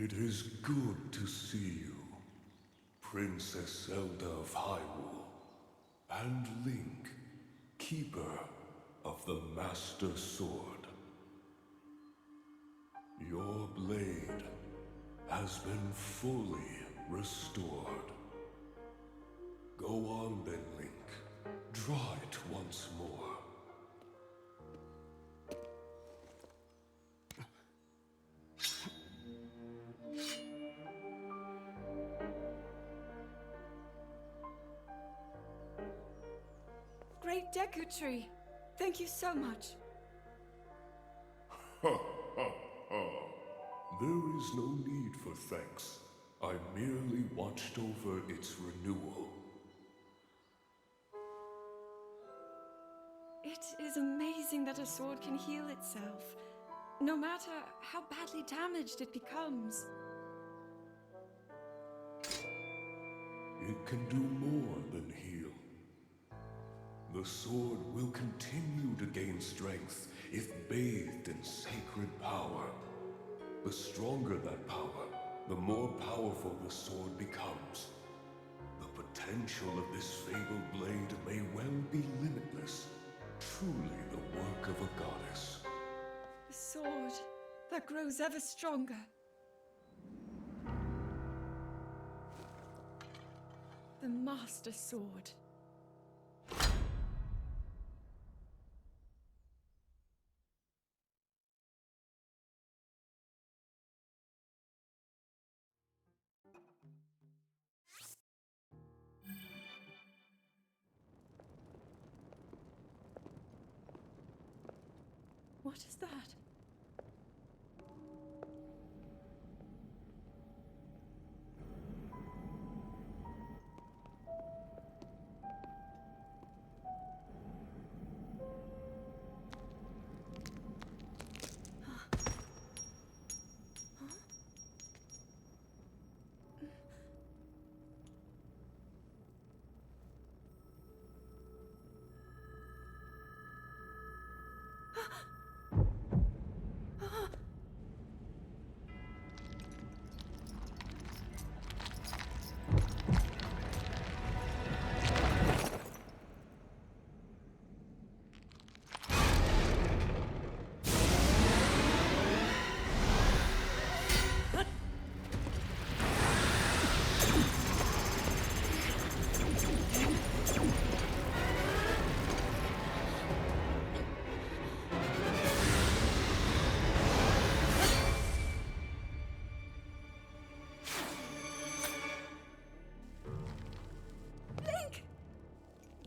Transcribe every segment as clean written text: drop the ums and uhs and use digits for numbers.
It is good to see you, Princess Zelda of Hyrule, and Link, Keeper of the Master Sword. Your blade has been fully restored. Go on then, Link. Draw it once more. Great Deku Tree. Thank you so much. Ha ha ha. There is no need for thanks. I merely watched over its renewal. It is amazing that a sword can heal itself, no matter how badly damaged it becomes. It can do more than heal. The sword will continue to gain strength if bathed in sacred power. The stronger that power, the more powerful the sword becomes. The potential of this fabled blade may well be limitless. Truly the work of a goddess. A sword that grows ever stronger. The Master Sword. What is that?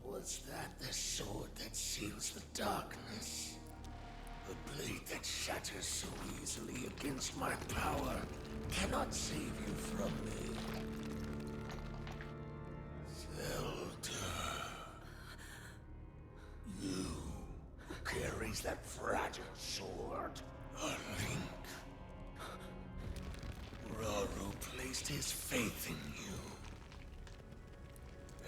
Was that the sword that seals the darkness? The blade that shatters so easily against my power cannot save you from me. Zelda. You who carries that fragile sword. A Link. Raru placed his faith in you.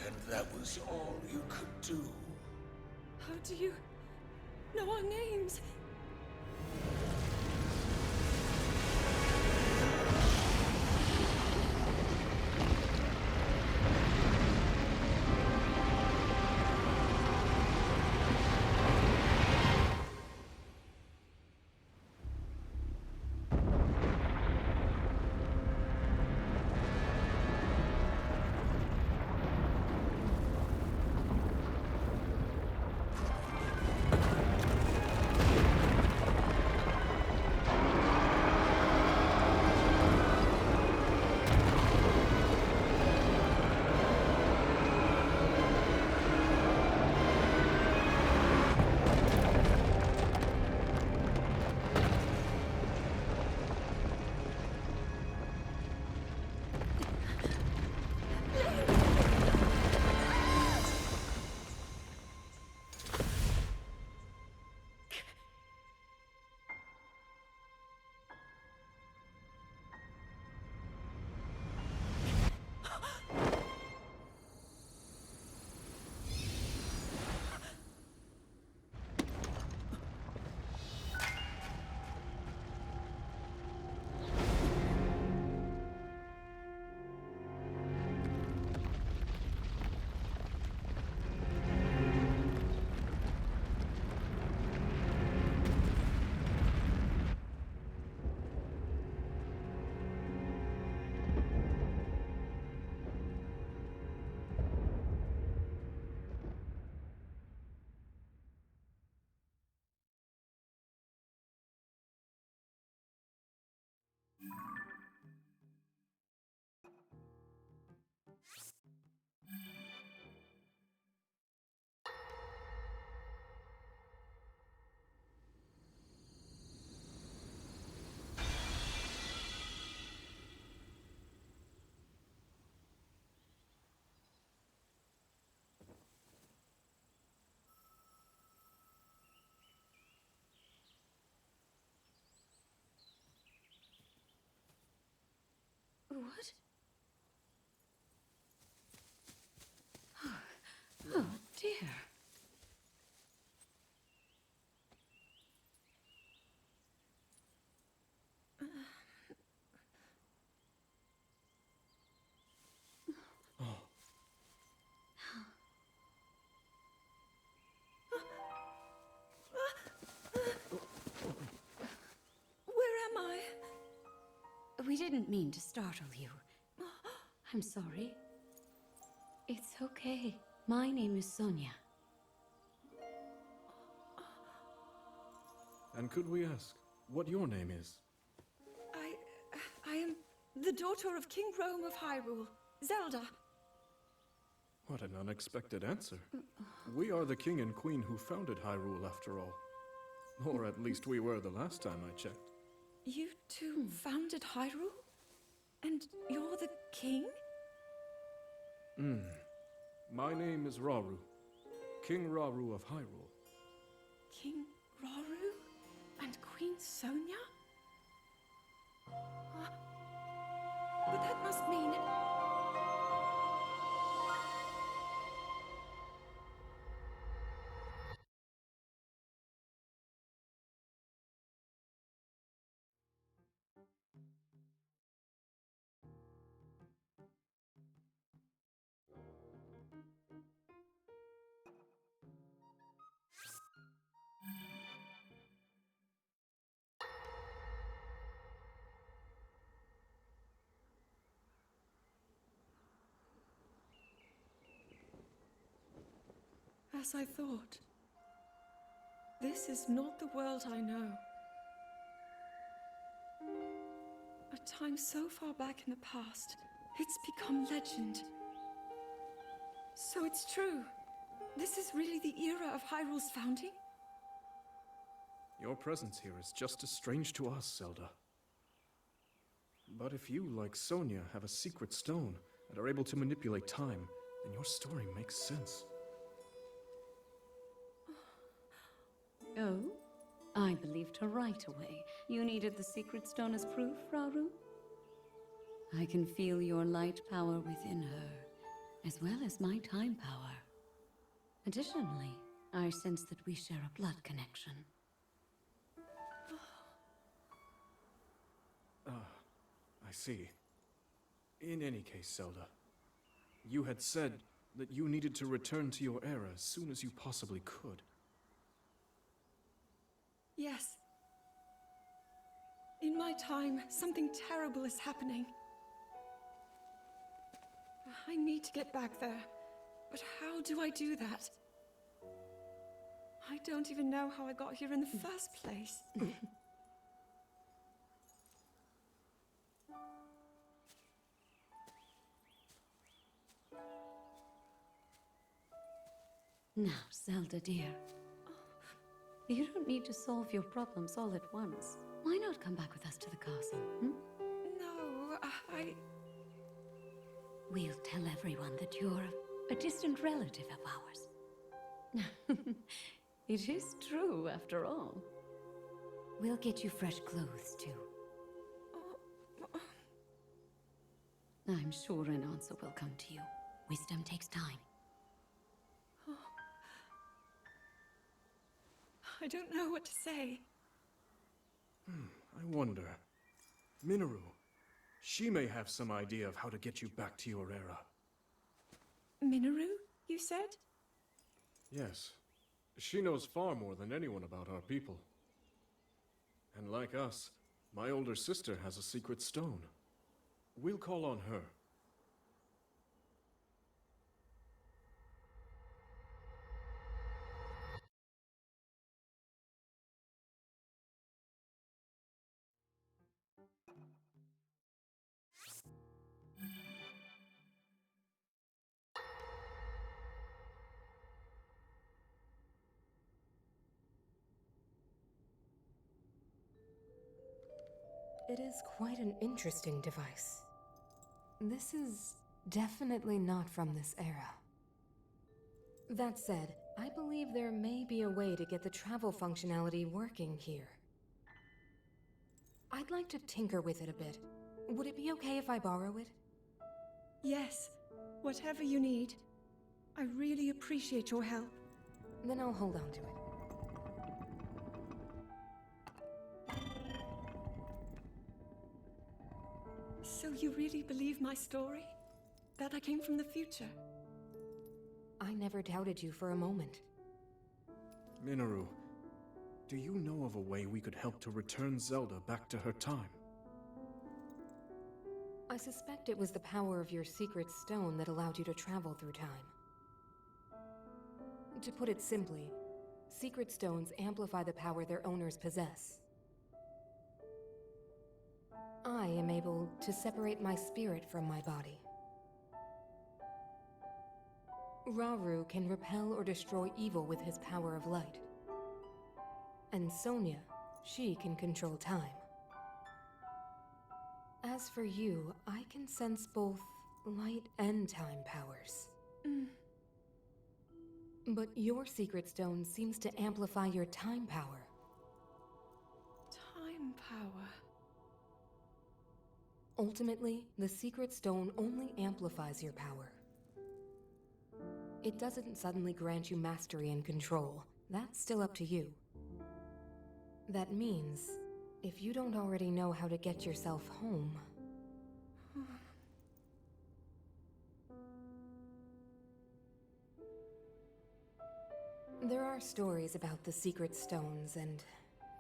And that was all you could do. How do you know our names? didn't mean to startle you. I'm sorry. It's okay. My name is Sonia. And could we ask what your name is? I am the daughter of King Rome of Hyrule, Zelda. What an unexpected answer. We are the king and queen who founded Hyrule, after all. Or at least we were the last time I checked. You two founded Hyrule? And you're the king? My name is Rauru, King Rauru of Hyrule. King Rauru? And Queen Sonia? But that must mean... As I thought. This is not the world I know. A time so far back in the past, it's become legend. So it's true. This is really the era of Hyrule's founding? Your presence here is just as strange to us, Zelda. But if you, like Sonia, have a secret stone and are able to manipulate time, then your story makes sense. Oh? I believed her right away. You needed the secret stone as proof, Rauru? I can feel your light power within her, as well as my time power. Additionally, I sense that we share a blood connection. I see. In any case, Zelda, you had said that you needed to return to your era as soon as you possibly could. Yes. In my time, something terrible is happening. I need to get back there. But how do I do that? I don't even know how I got here in the first place. Now, Zelda dear, you don't need to solve your problems all at once. Why not come back with us to the castle, No, We'll tell everyone that you're a distant relative of ours. It is true, after all. We'll get you fresh clothes, too. I'm sure an answer will come to you. Wisdom takes time. I don't know what to say. I wonder. Minoru, she may have some idea of how to get you back to your era. Minoru, you said? Yes. She knows far more than anyone about our people. And like us, my older sister has a secret stone. We'll call on her. It is quite an interesting device. This is definitely not from this era. That said, I believe there may be a way to get the travel functionality working here. I'd like to tinker with it a bit. Would it be okay if I borrow it? Yes, whatever you need. I really appreciate your help. Then I'll hold on to it. So you really believe my story? That I came from the future? I never doubted you for a moment. Minoru, do you know of a way we could help to return Zelda back to her time? I suspect it was the power of your secret stone that allowed you to travel through time. To put it simply, secret stones amplify the power their owners possess. I am able to separate my spirit from my body. Rauru can repel or destroy evil with his power of light. And Sonia, she can control time. As for you, I can sense both light and time powers. But your secret stone seems to amplify your time power. Time power. Ultimately, the secret stone only amplifies your power. It doesn't suddenly grant you mastery and control. That's still up to you. That means, if you don't already know how to get yourself home... There are stories about the secret stones and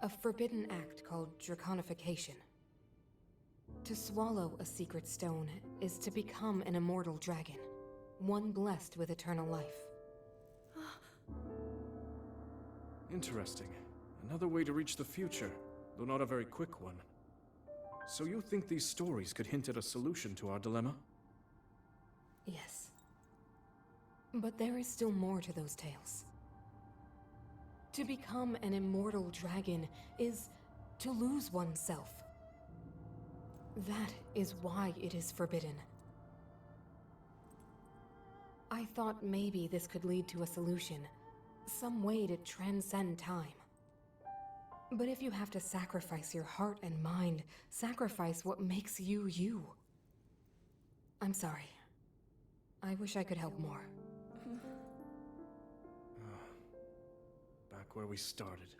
a forbidden act called draconification. To swallow a secret stone is to become an immortal dragon, one blessed with eternal life. Interesting. Another way to reach the future, though not a very quick one. So you think these stories could hint at a solution to our dilemma? Yes. But there is still more to those tales. To become an immortal dragon is to lose oneself. That is why it is forbidden. I thought maybe this could lead to a solution, some way to transcend time. But if you have to sacrifice your heart and mind, sacrifice what makes you you. I'm sorry. I wish I could help more. Back where we started.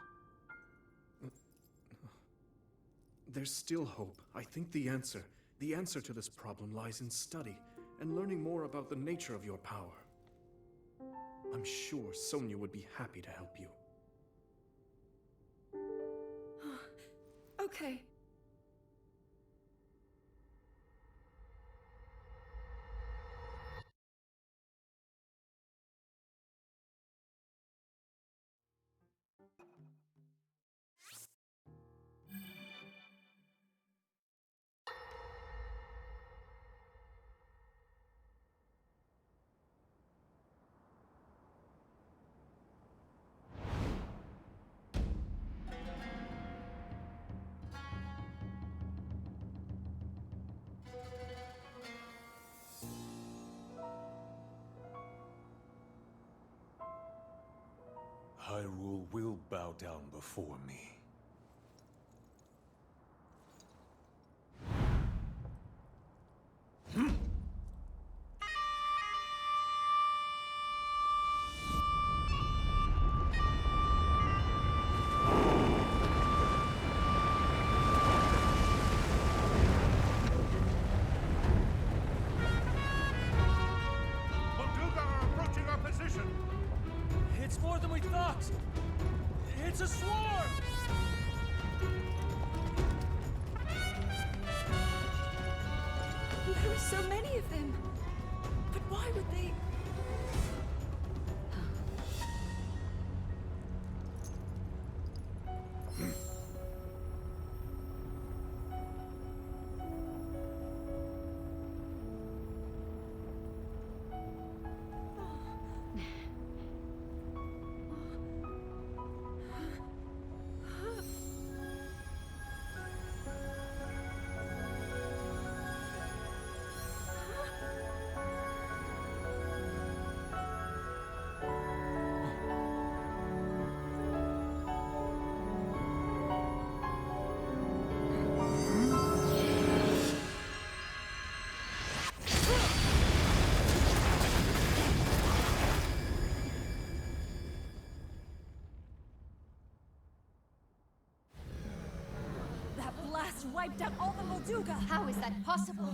There's still hope. I think the answer to this problem lies in study and learning more about the nature of your power. I'm sure Sonia would be happy to help you. Okay. Hyrule will bow down before me. It's more than we thought! It's a swarm! There are so many of them. But why would they... blast wiped out all the Molduga! How is that possible?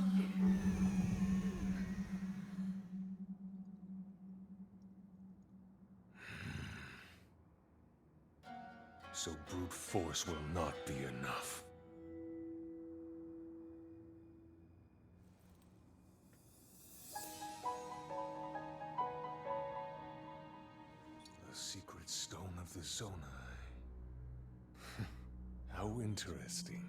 So brute force will not be enough. the Zonai. How interesting.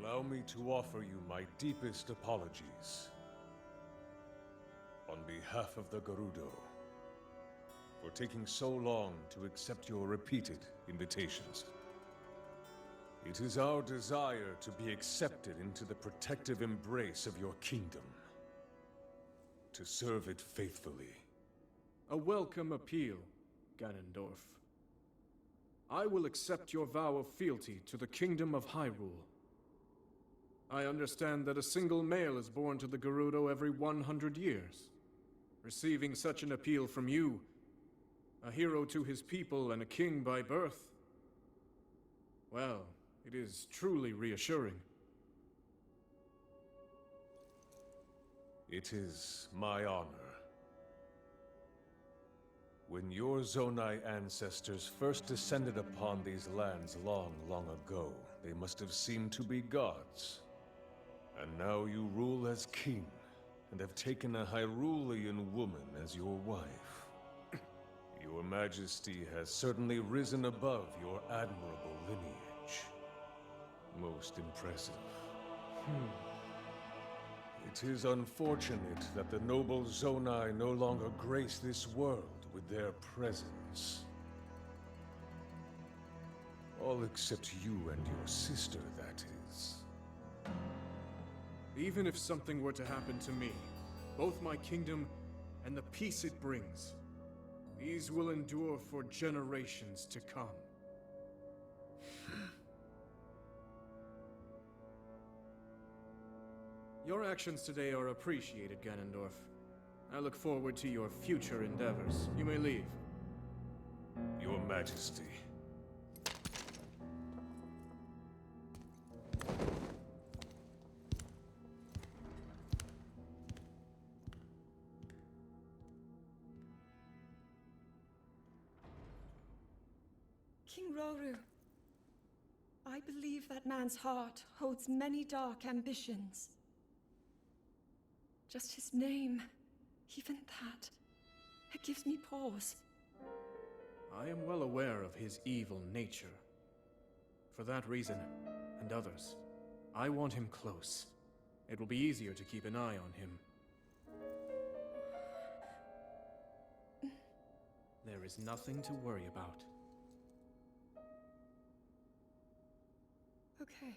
Allow me to offer you my deepest apologies. On behalf of the Gerudo, for taking so long to accept your repeated invitations. It is our desire to be accepted into the protective embrace of your kingdom, to serve it faithfully. A welcome appeal, Ganondorf. I will accept your vow of fealty to the kingdom of Hyrule. I understand that a single male is born to the Gerudo every 100 years. Receiving such an appeal from you, a hero to his people and a king by birth, well, it is truly reassuring. It is my honor. When your Zonai ancestors first descended upon these lands long, long ago, they must have seemed to be gods. And now you rule as king, and have taken a Hyrulean woman as your wife. Your Majesty has certainly risen above your admirable lineage. Most impressive. It is unfortunate that the noble Zonai no longer grace this world with their presence. All except you and your sister, that is. Even if something were to happen to me, both my kingdom and the peace it brings, these will endure for generations to come. Your actions today are appreciated, Ganondorf. I look forward to your future endeavors. You may leave. Your Majesty. King Roru, I believe that man's heart holds many dark ambitions. Just his name, even that, it gives me pause. I am well aware of his evil nature. For that reason, and others, I want him close. It will be easier to keep an eye on him. There is nothing to worry about. Okay.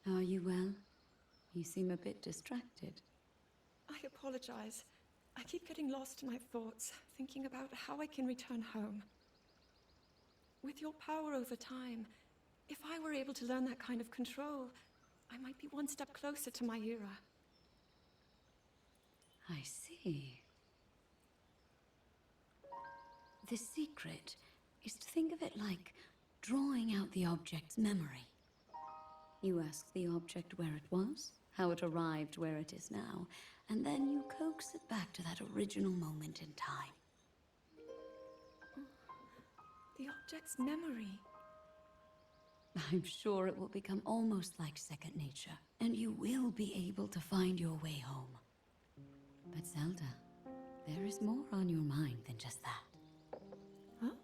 Are you well? You seem a bit distracted. I apologize. I keep getting lost in my thoughts, thinking about how I can return home. With your power over time, if I were able to learn that kind of control, I might be one step closer to my era. I see. The secret is to think of it like drawing out the object's memory. You ask the object where it was, how it arrived where it is now, and then you coax it back to that original moment in time. The object's memory. I'm sure it will become almost like second nature, and you will be able to find your way home. But Zelda, there is more on your mind than just that. Huh?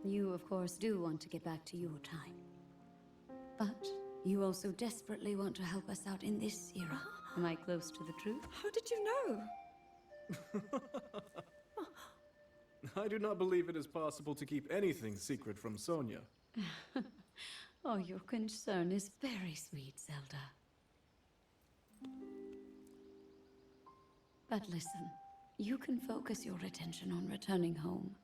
You, of course, do want to get back to your time. But you also desperately want to help us out in this era. Am I close to the truth? How did you know? I do not believe it is possible to keep anything secret from Sonia. Oh, your concern is very sweet, Zelda. But listen, you can focus your attention on returning home.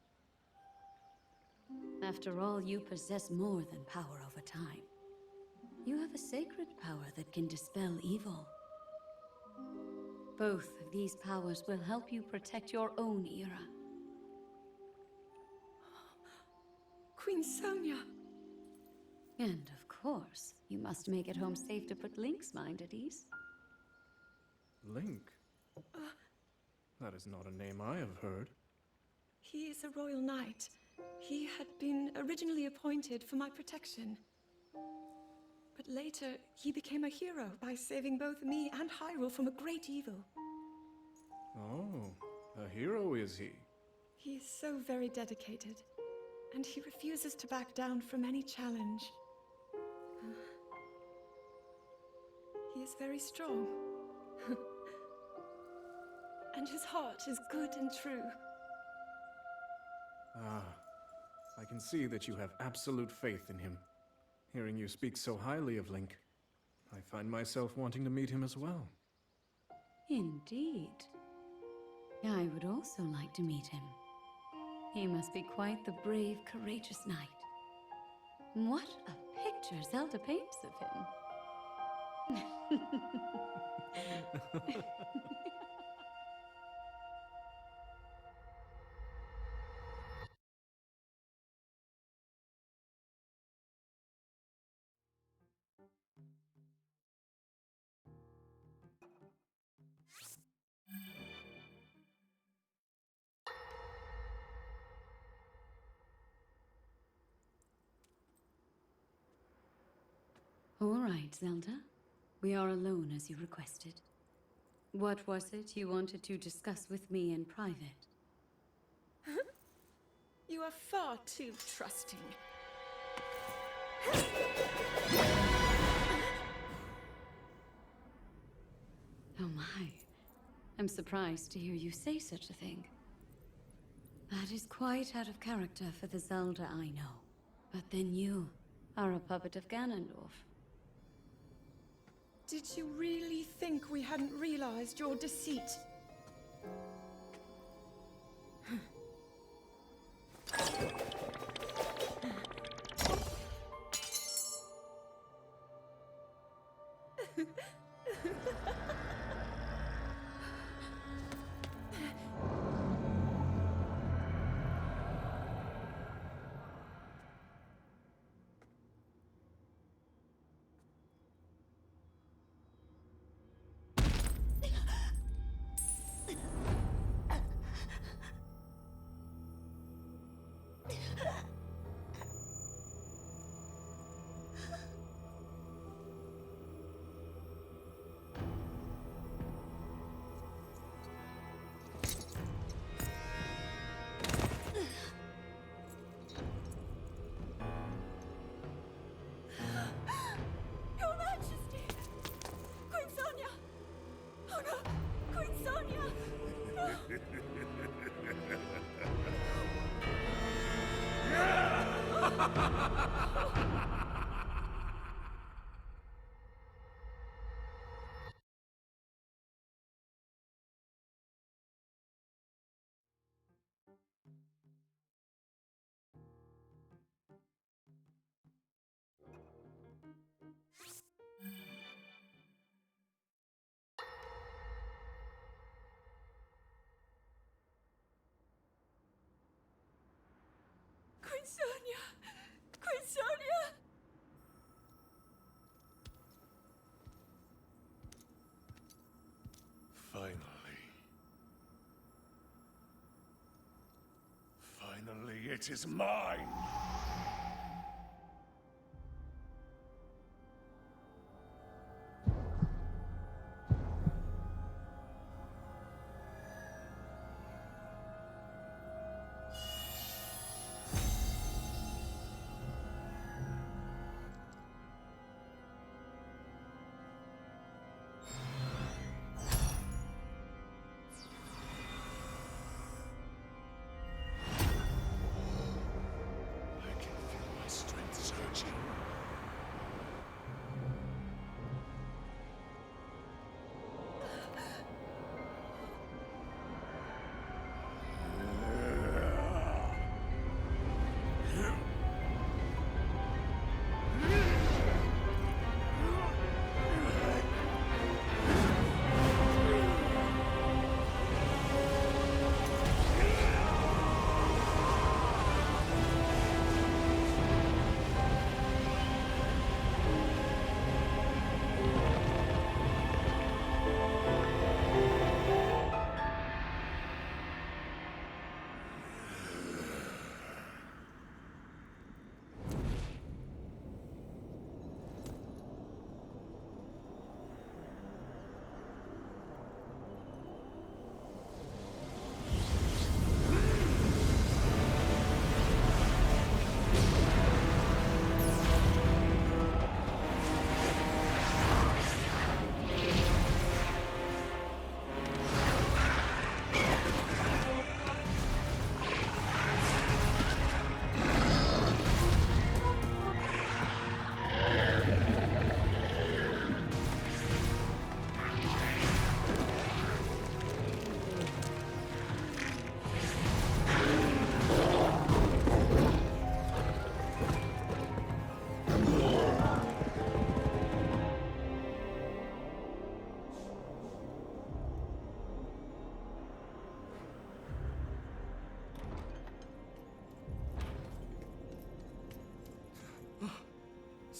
After all, you possess more than power over time. You have a sacred power that can dispel evil. Both of these powers will help you protect your own era. Queen Sonia! And of course, you must make it home safe to put Link's mind at ease. Link? That is not a name I have heard. He is a royal knight. He had been originally appointed for my protection. But later, he became a hero by saving both me and Hyrule from a great evil. Oh, a hero is he? He is so very dedicated, and he refuses to back down from any challenge. He is very strong. And his heart is good and true. Ah, I can see that you have absolute faith in him. Hearing you speak so highly of Link, I find myself wanting to meet him as well. Indeed. I would also like to meet him. He must be quite the brave, courageous knight. What a picture Zelda paints of him. All right, Zelda. We are alone as you requested. What was it you wanted to discuss with me in private? You are far too trusting. Oh my. I'm surprised to hear you say such a thing. That is quite out of character for the Zelda I know. But then you are a puppet of Ganondorf. Did you really think we hadn't realized your deceit? Your Majesty! Queen Sonia! Oh no! Queen Sonia! Queen Sonia! Queen Sonia! Finally, it is mine!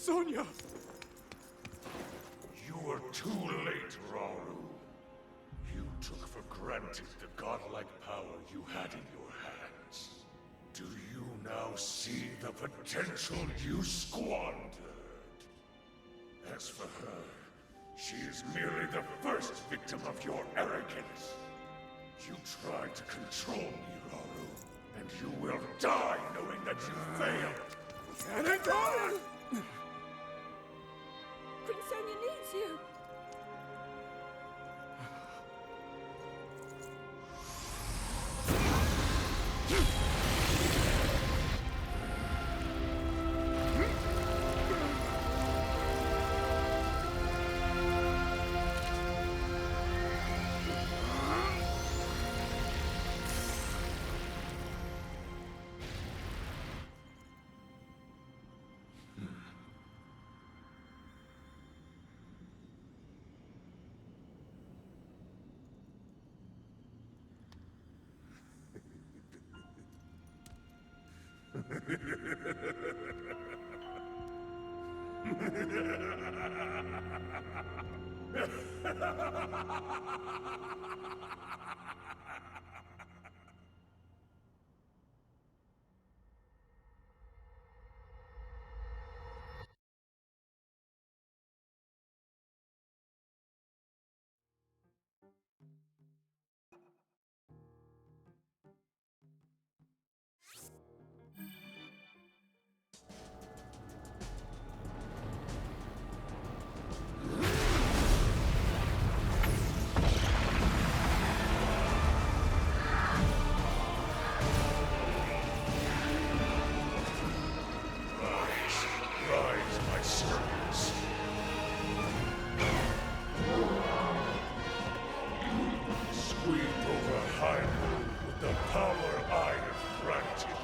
Sonia! You were too late, Rauru. You took for granted the godlike power you had in your hands. Do you now see the potential you squandered? As for her, she is merely the first victim of your arrogance. You tried to control me, Rauru, and you will die knowing that you failed. And it died! Queen Sonia needs you! Rise, my servants. Sweep over Hyrule with the power I have granted.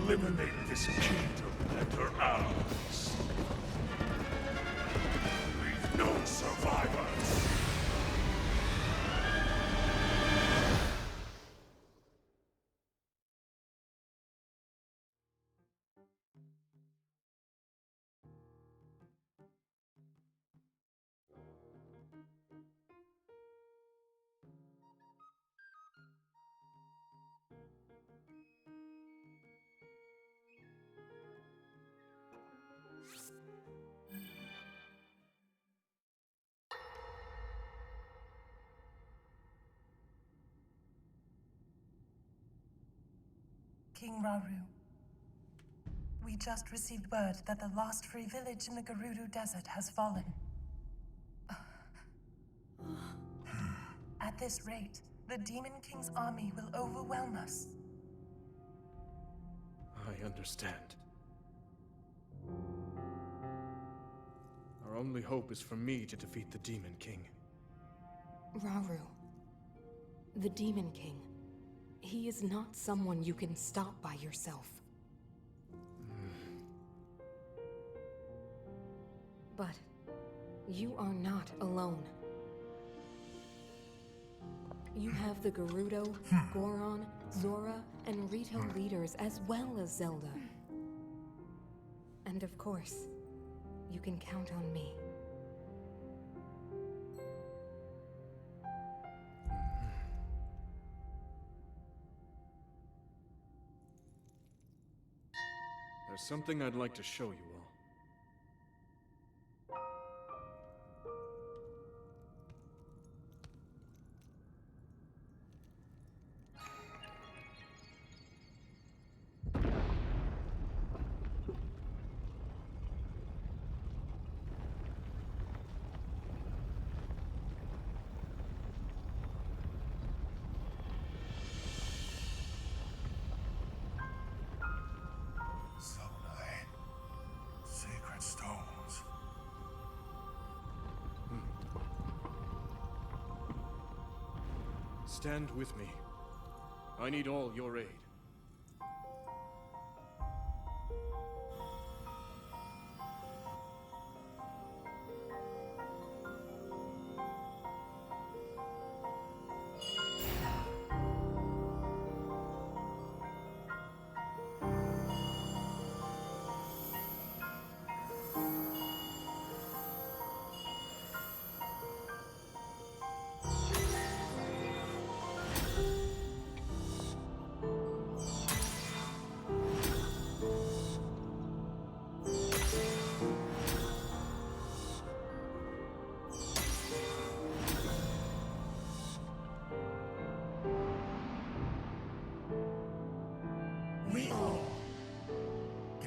Eliminate this kingdom and her allies. Leave no survivors. King Rauru, we just received word that the last free village in the Gerudo Desert has fallen. At this rate, the Demon King's army will overwhelm us. I understand. Our only hope is for me to defeat the Demon King. Rauru, the Demon King, he is not someone you can stop by yourself. But you are not alone. You have the Gerudo, Goron, Zora, and Rito leaders as well as Zelda. And of course, you can count on me. There's something I'd like to show you all. Sacred stones. Stand with me. I need all your aid.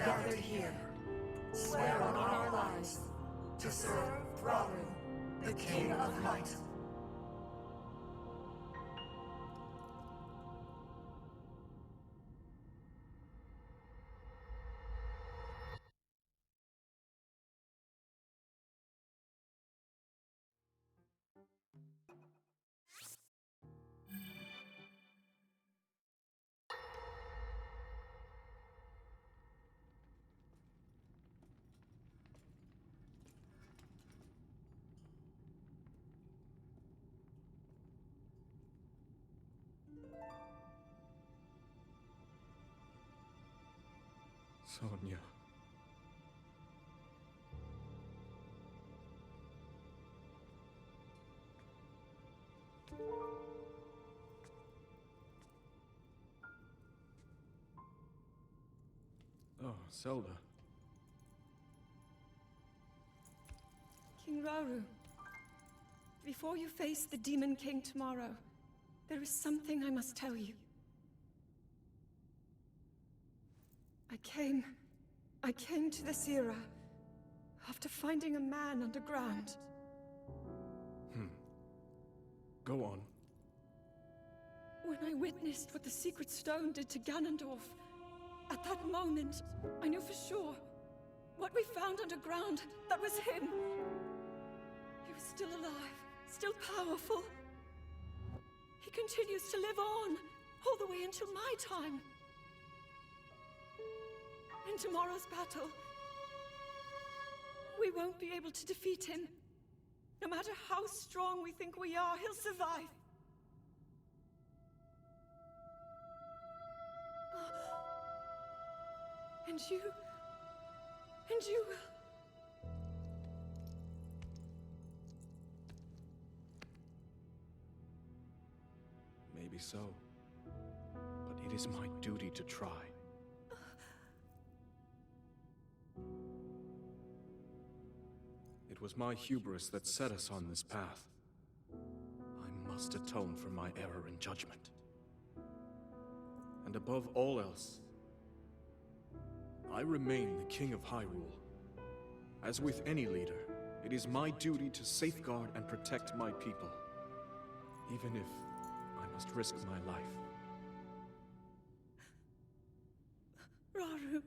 gathered here, swear on our lives to serve Rauru, the King of Might. Sonia. Oh, Zelda. King Rauru, before you face the Demon King tomorrow, there is something I must tell you. I came to this era after finding a man underground. Go on. When I witnessed what the Secret Stone did to Ganondorf, at that moment, I knew for sure what we found underground, that was him. He was still alive, still powerful. He continues to live on, all the way until my time. In tomorrow's battle, we won't be able to defeat him. No matter how strong we think we are, he'll survive. And you will. Maybe so. But it is my duty to try. It was my hubris that set us on this path. I must atone for my error in judgment. And above all else, I remain the King of Hyrule. As with any leader, it is my duty to safeguard and protect my people, even if I must risk my life. Rauru.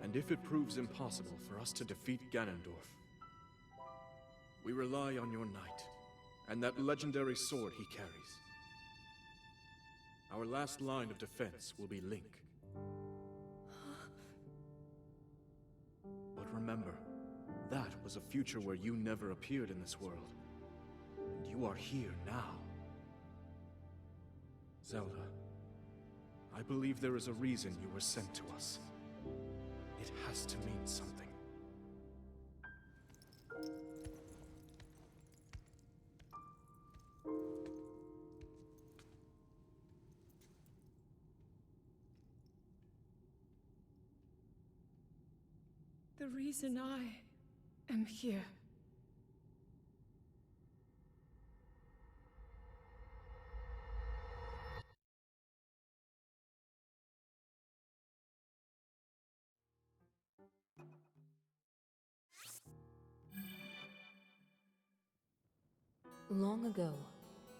And if it proves impossible for us to defeat Ganondorf, we rely on your knight, and that legendary sword he carries. Our last line of defense will be Link. But remember, that was a future where you never appeared in this world. And you are here now. Zelda, I believe there is a reason you were sent to us. It has to mean something. The reason I am here. Long ago,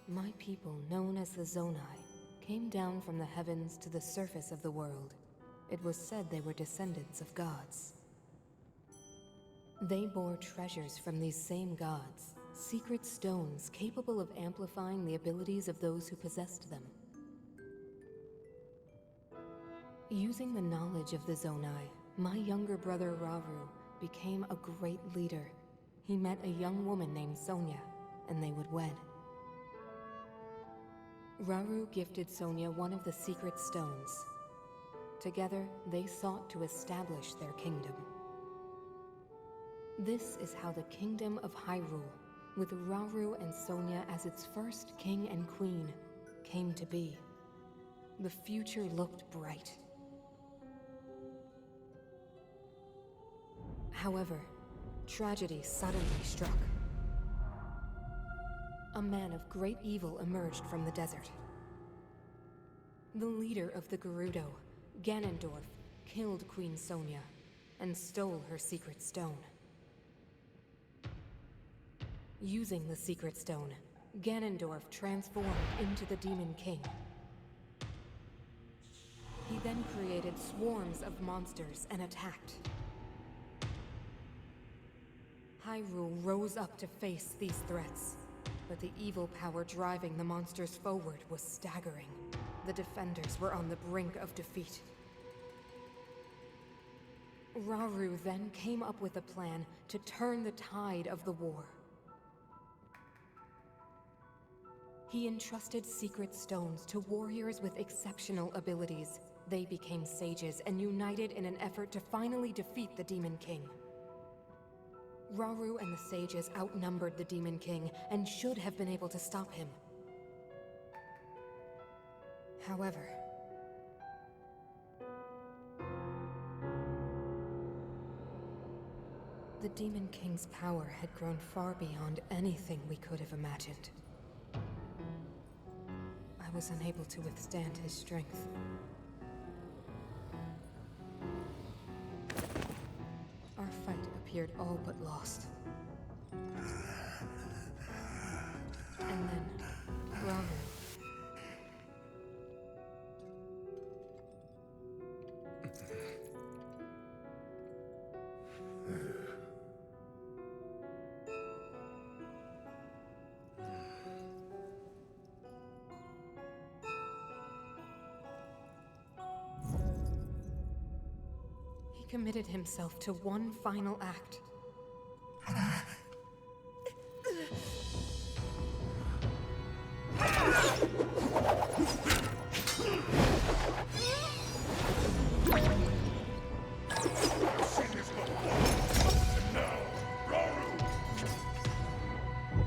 my people, known as the Zonai, came down from the heavens to the surface of the world. It was said they were descendants of gods. They bore treasures from these same gods, secret stones capable of amplifying the abilities of those who possessed them. Using the knowledge of the Zonai, my younger brother Rauru became a great leader. He met a young woman named Sonia, and they would wed. Rauru gifted Sonia one of the secret stones. Together, they sought to establish their kingdom. This is how the kingdom of Hyrule, with Rauru and Sonia as its first king and queen, came to be. The future looked bright. However, tragedy suddenly struck. A man of great evil emerged from the desert. The leader of the Gerudo, Ganondorf, killed Queen Sonia and stole her secret stone. Using the secret stone, Ganondorf transformed into the Demon King. He then created swarms of monsters and attacked. Hyrule rose up to face these threats, but the evil power driving the monsters forward was staggering. The defenders were on the brink of defeat. Rauru then came up with a plan to turn the tide of the war. He entrusted secret stones to warriors with exceptional abilities. They became sages and united in an effort to finally defeat the Demon King. Rauru and the sages outnumbered the Demon King and should have been able to stop him. However, the Demon King's power had grown far beyond anything we could have imagined. I was unable to withstand his strength. Our fight appeared all but lost. And then, Rauru. He committed himself to one final act.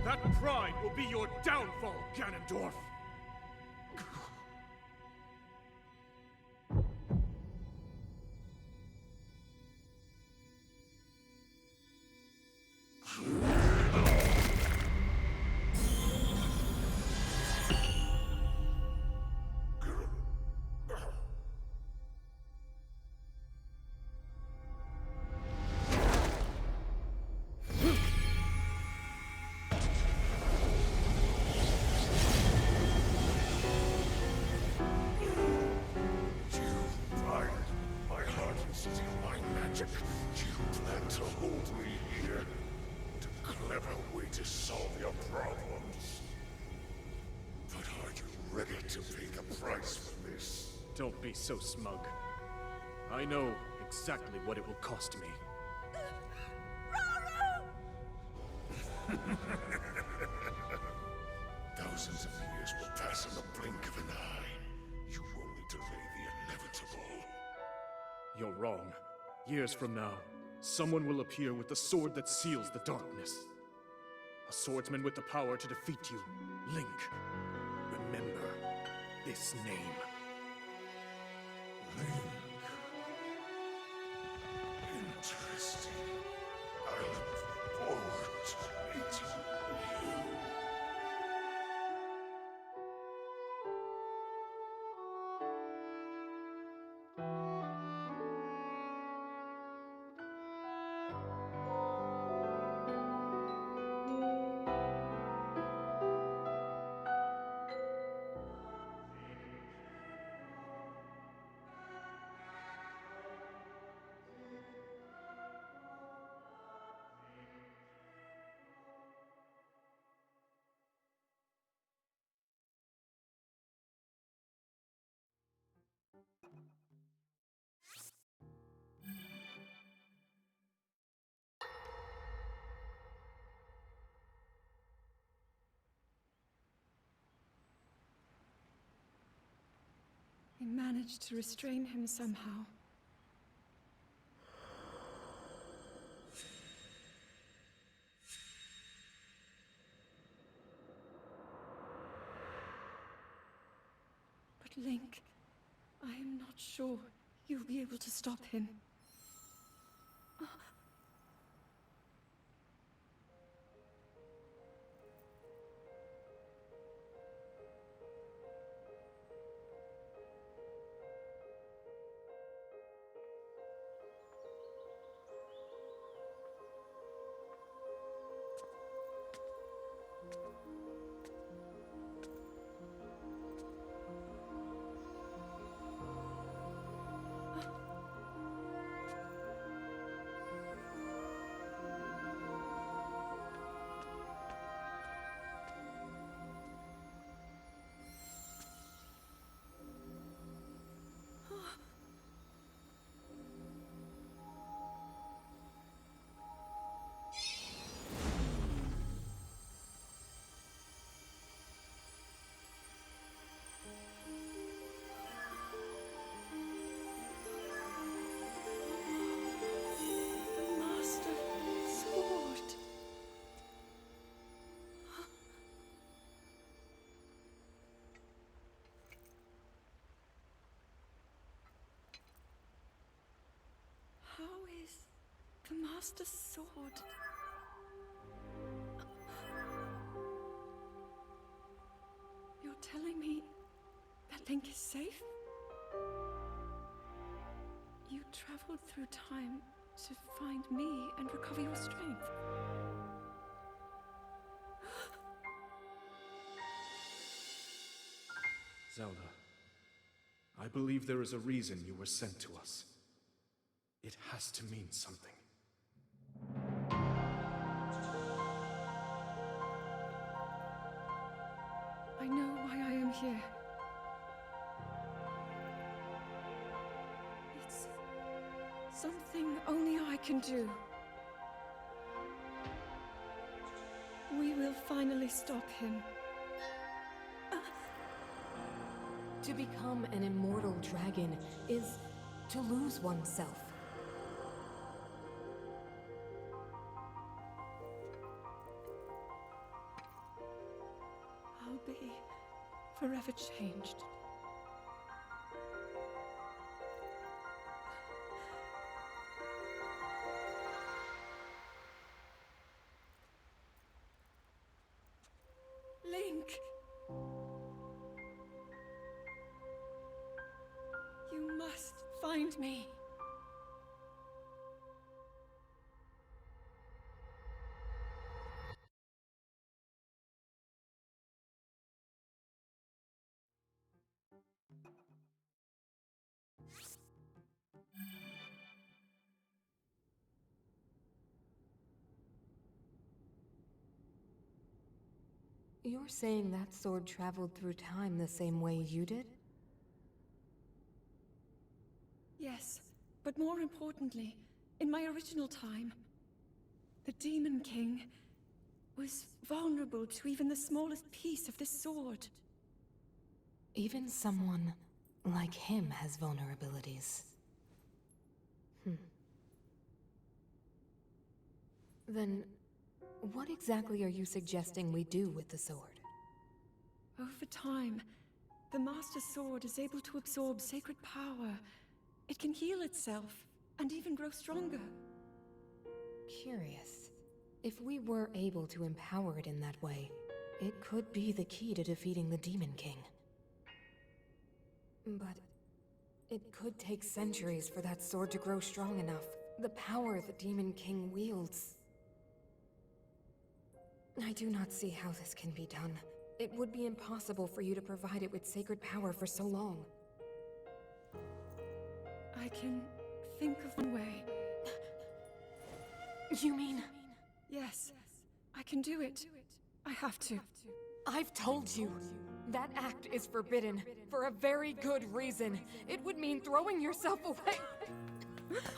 That pride will be your downfall, Ganondorf! You plan to hold me here? A clever way to solve your problems. But are you ready to pay the price for this? Don't be so smug. I know exactly what it will cost me. Thousands of years will pass in the blink of an eye. You only delay the inevitable. You're wrong. Years from now, someone will appear with the sword that seals the darkness. A swordsman with the power to defeat you. Link. Remember this name. Link. Interesting. I look forward to meeting you. He managed to restrain him somehow. But Link, I am not sure you'll be able to stop him. Master Sword. How is the Master Sword? You're telling me that Link is safe? You traveled through time to find me and recover your strength. Zelda, I believe there is a reason you were sent to us. It has to mean something. I know why I am here. It's something only I can do. We will finally stop him. To become an immortal dragon is to lose oneself. I'll be forever changed. Link! You must find me. You're saying that sword traveled through time the same way you did? Yes, but more importantly, in my original time, the Demon King was vulnerable to even the smallest piece of this sword. Even someone like him has vulnerabilities. Then, what exactly are you suggesting we do with the sword? Over time, the Master Sword is able to absorb sacred power. It can heal itself, and even grow stronger. Curious. If we were able to empower it in that way, it could be the key to defeating the Demon King. But it could take centuries for that sword to grow strong enough. The power the Demon King wields. I do not see how this can be done. It would be impossible for you to provide it with sacred power for so long. I can think of one way. You mean? Yes, I can do it. I have to. I've told you. That act is forbidden, for a very good reason. It would mean throwing yourself away.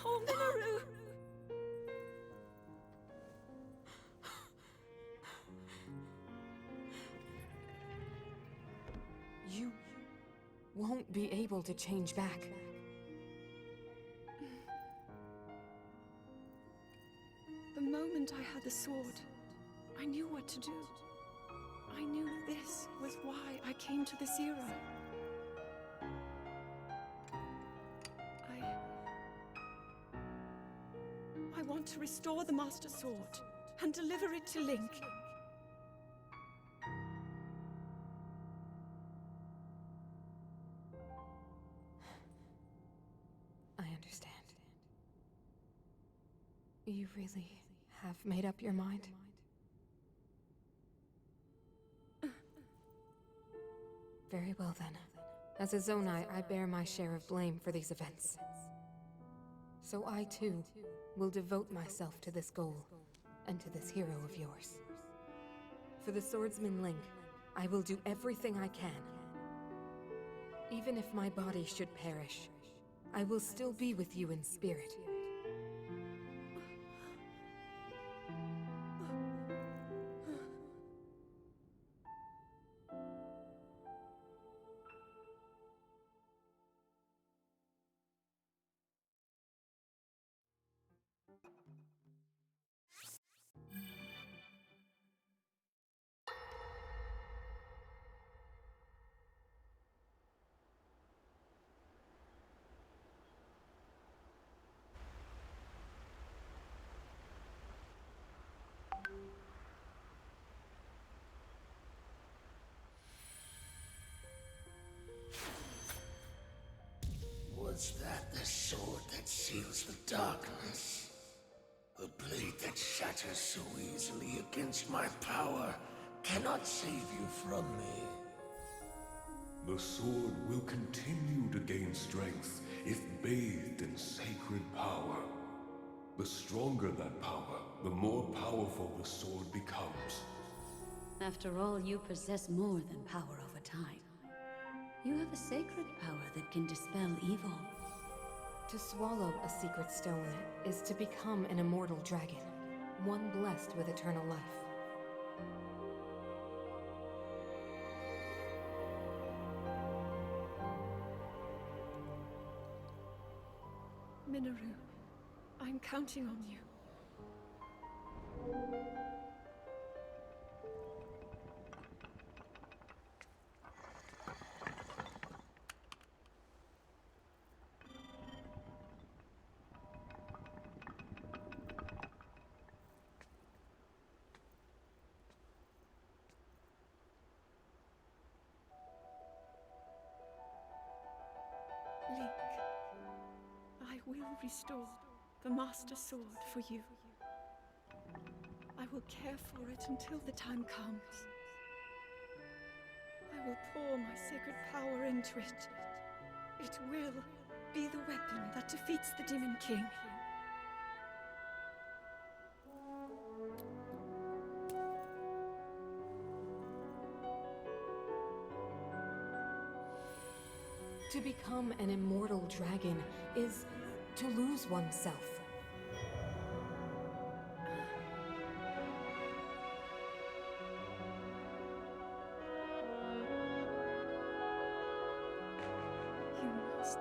Oh, Minoru! You won't be able to change back. The moment I had the sword, I knew what to do. I knew this was why I came to this era. I want to restore the Master Sword and deliver it to Link. I understand. You really have made up your mind? Very well then. As a Zonai, I bear my share of blame for these events. So I too will devote myself to this goal, and to this hero of yours. For the swordsman Link, I will do everything I can. Even if my body should perish, I will still be with you in spirit. Was that the sword that seals the darkness? The blade that shatters so easily against my power cannot save you from me. The sword will continue to gain strength if bathed in sacred power. The stronger that power, the more powerful the sword becomes. After all, you possess more than power over time. You have a sacred power that can dispel evil. To swallow a secret stone is to become an immortal dragon, one blessed with eternal life. Minoru, I'm counting on you. Link, I will restore the Master Sword for you. I will care for it until the time comes. I will pour my sacred power into it. It will be the weapon that defeats the Demon King. To become an immortal dragon is to lose oneself. You must.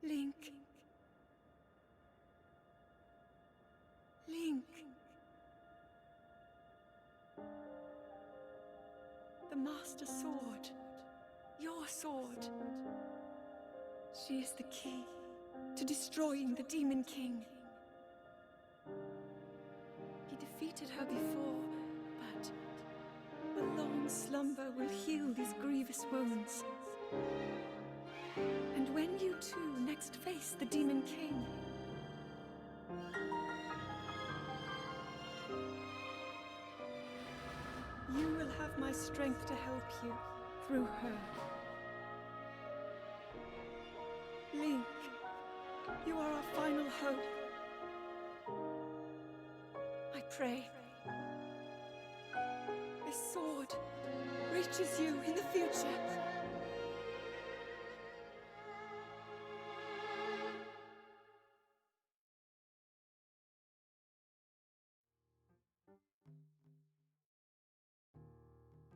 Link. Link. The Master Sword. Your sword. She is the key to destroying the Demon King. He defeated her before, but a long slumber will heal these grievous wounds. And when you two next face the Demon King, you will have my strength to help you through her. Link, you are our final hope. I pray this sword reaches you in the future.